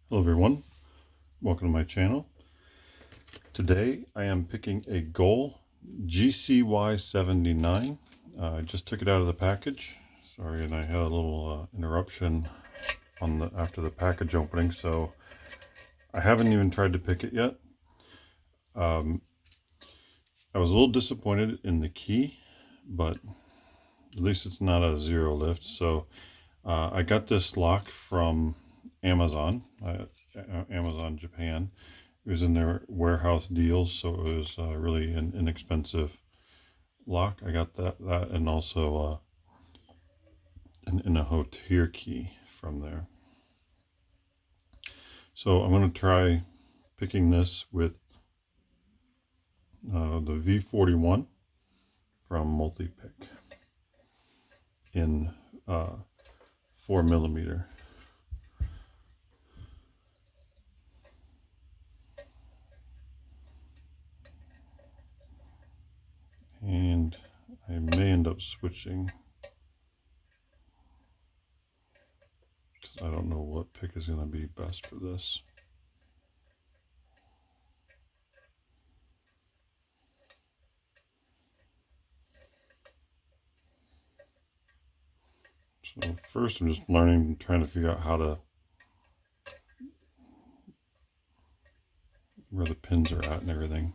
Hello everyone, welcome to my channel. Today I am picking a Goal GCY 79. I just took it out of the package. Sorry, and I had a little interruption on after the package opening, so I haven't even tried to pick it yet. I was a little disappointed in the key, but at least it's not a zero lift. So I got this lock from Amazon, Amazon Japan. It was in their warehouse deals, so it was really an inexpensive lock. I got that and also an Hotier key from there. So I'm going to try picking this with the V41 from Multipick in 4mm. And I may end up switching because I don't know what pick is going to be best for this. So first I'm just learning, trying to figure out how to, where the pins are at and everything.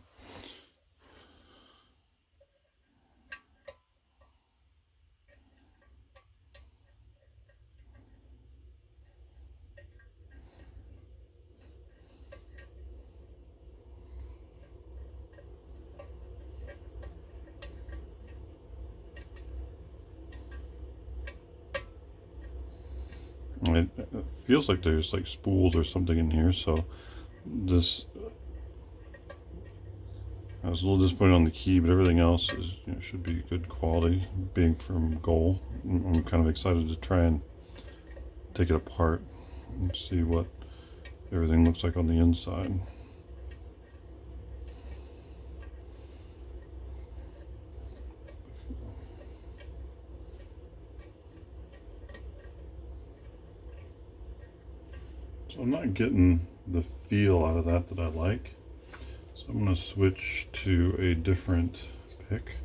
It feels like there's like spools or something in here, so this, I was a little disappointed on the key, but everything else is, should be good quality, being from Goal. I'm kind of excited to try and take it apart and see what everything looks like on the inside. So I'm not getting the feel out of that I like. So I'm going to switch to a different pick.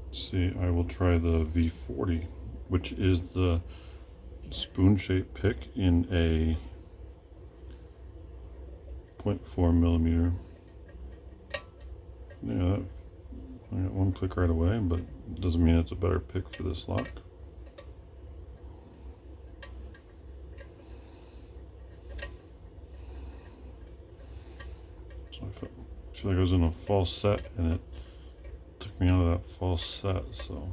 Let's see, I will try the V40, which is the spoon-shaped pick in a 0.4mm. Yeah, I got one click right away, but it doesn't mean it's a better pick for this lock. So I feel like I was in a false set and it took me out of that false set, so.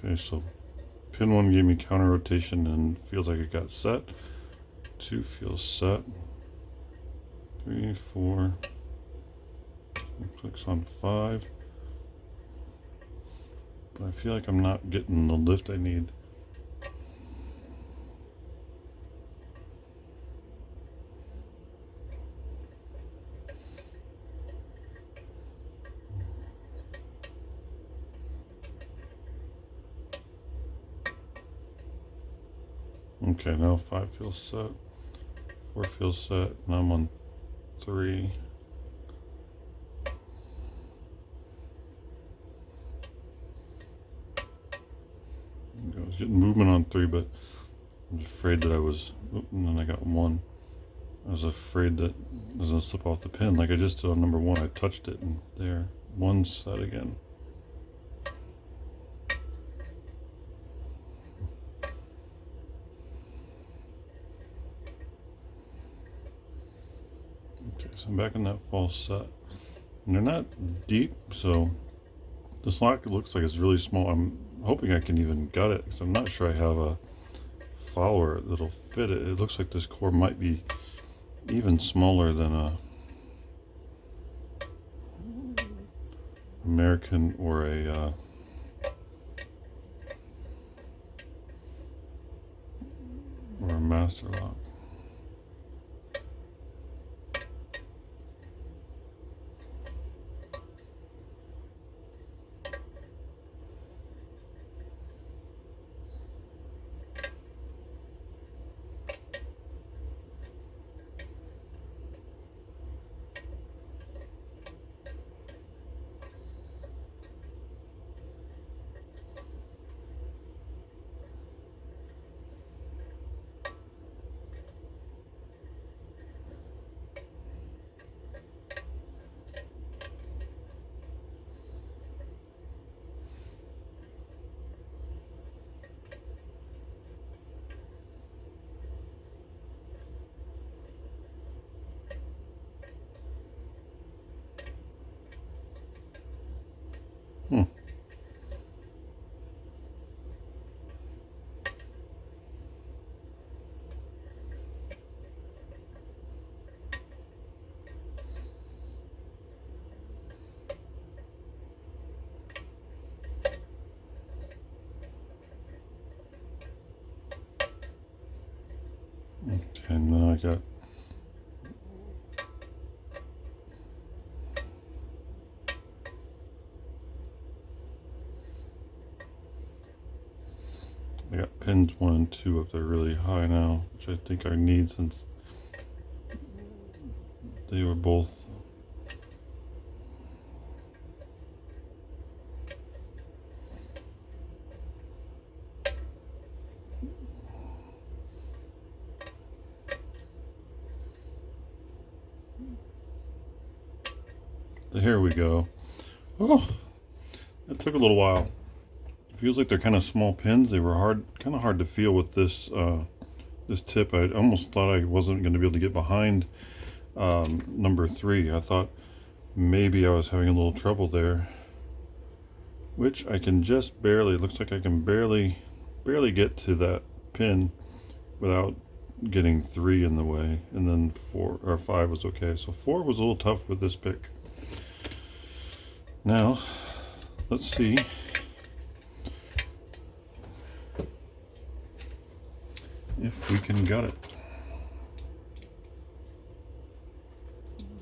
Okay, so pin 1 gave me counter rotation and feels like it got set. 2 feels set. 3, 4. Clicks on 5. But I feel like I'm not getting the lift I need. Okay, now 5 feels set, 4 feels set, and I'm on 3. I was getting movement on 3, but I was afraid that I was, and then I got 1. I was afraid that I was going to slip off the pin like I just did on number 1. I touched it and there, 1 set again. Okay, so I'm back in that false set. And they're not deep, so this lock looks like it's really small. I'm hoping I can even gut it because I'm not sure I have a follower that'll fit it. It looks like this core might be even smaller than American or a master lock. Hmm. Okay, now I got pins 1 and 2 up there really high now, which I think I need since they were both here we go. Oh, it took a little while. It feels like they're kind of small pins. They were kind of hard to feel with this this tip. I almost thought I wasn't going to be able to get behind number 3. I thought maybe I was having a little trouble there, which I can just barely. It looks like I can barely get to that pin without getting 3 in the way, and then 4 or 5 was okay. So 4 was a little tough with this pick. Now, let's see if we can gut it.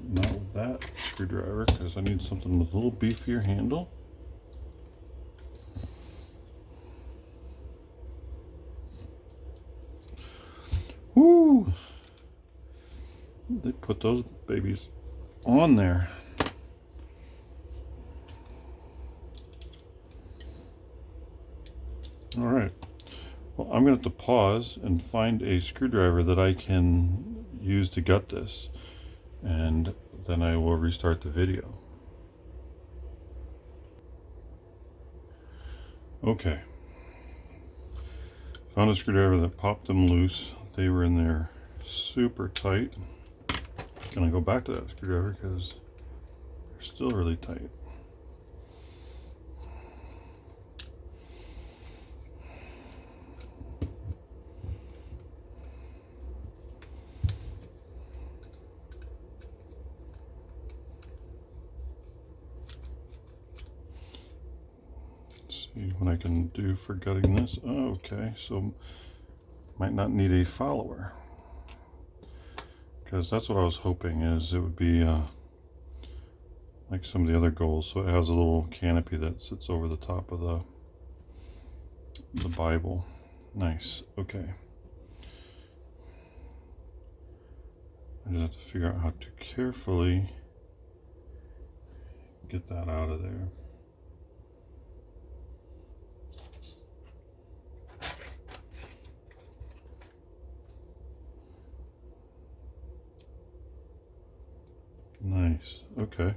Not with that screwdriver, because I need something with a little beefier handle. Woo! They put those babies on there. All right. Well, I'm going to have to pause and find a screwdriver that I can use to gut this, and then I will restart the video. Okay. Found a screwdriver that popped them loose. They were in there super tight. Gonna go back to that screwdriver because they're still really tight. See what I can do for gutting this. Oh, okay, so might not need a follower, because that's what I was hoping is it would be like some of the other goals. So it has a little canopy that sits over the top of the Bible. Nice. Okay. I just have to figure out how to carefully get that out of there. Nice. Okay.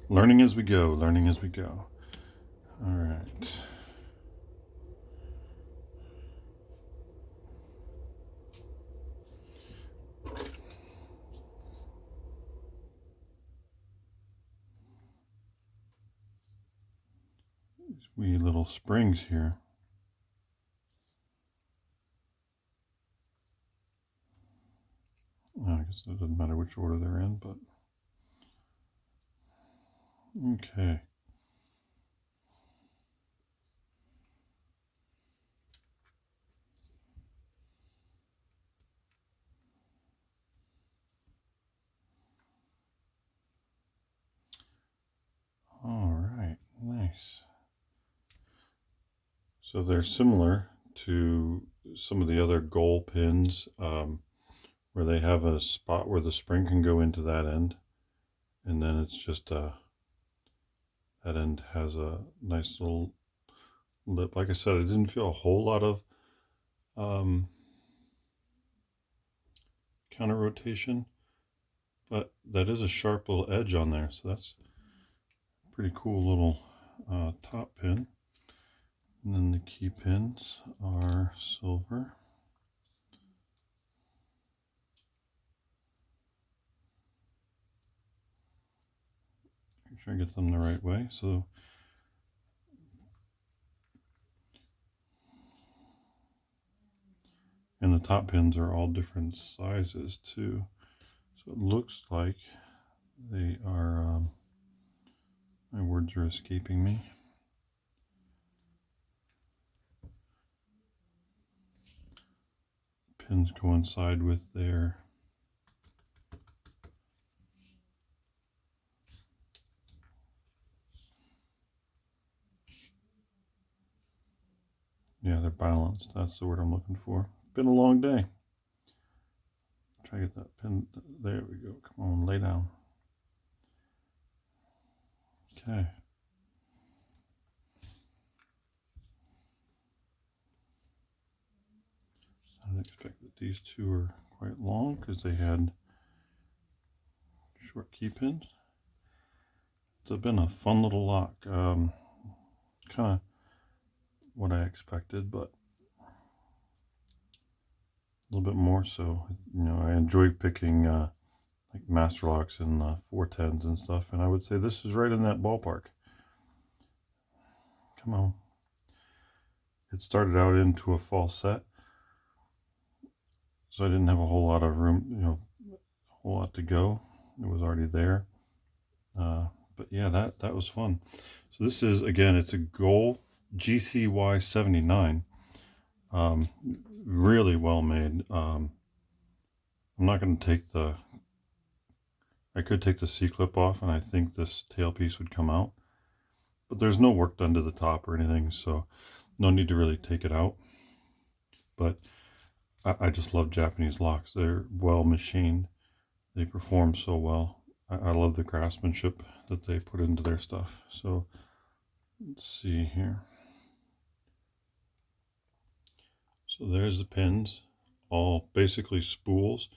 Learning as we go. Learning as we go. All right. These wee little springs here. I guess it doesn't matter which order they're in, but Okay. All right, nice. So they're similar to some of the other goal pins, where they have a spot where the spring can go into that end, and then it's just that end has a nice little lip. Like I said, I didn't feel a whole lot of counter rotation, but that is a sharp little edge on there, so that's a pretty cool little top pin. And then the key pins are silver. Make sure I get them the right way. So and the top pins are all different sizes too. So it looks like they are, my words are escaping me. Pins coincide with their they're balanced. That's the word I'm looking for. Been a long day. Try to get that pin. There we go. Come on, lay down. Okay. I didn't expect that these two are quite long because they had short key pins. It's been a fun little lock. Kind of what I expected, but a little bit more so. You know, I enjoy picking like master locks and 410s and stuff, and I would say this is right in that ballpark. Come on. It started out into a false set, so I didn't have a whole lot of room, you know, a whole lot to go. It was already there. But yeah, that was fun. So this is, again, it's a Goal GCY 79. Really well made. I'm not going to take I could take the C-clip off and I think this tailpiece would come out. But there's no work done to the top or anything, so no need to really take it out. But I just love Japanese locks. They're well machined. They perform so well. I love the craftsmanship that they put into their stuff. So let's see here. So there's the pins, all basically spools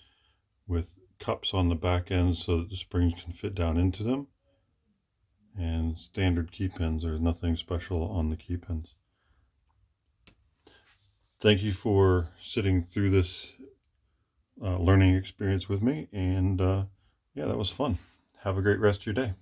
with cups on the back end so that the springs can fit down into them. And standard key pins. There's nothing special on the key pins. Thank you for sitting through this learning experience with me. And yeah, that was fun. Have a great rest of your day.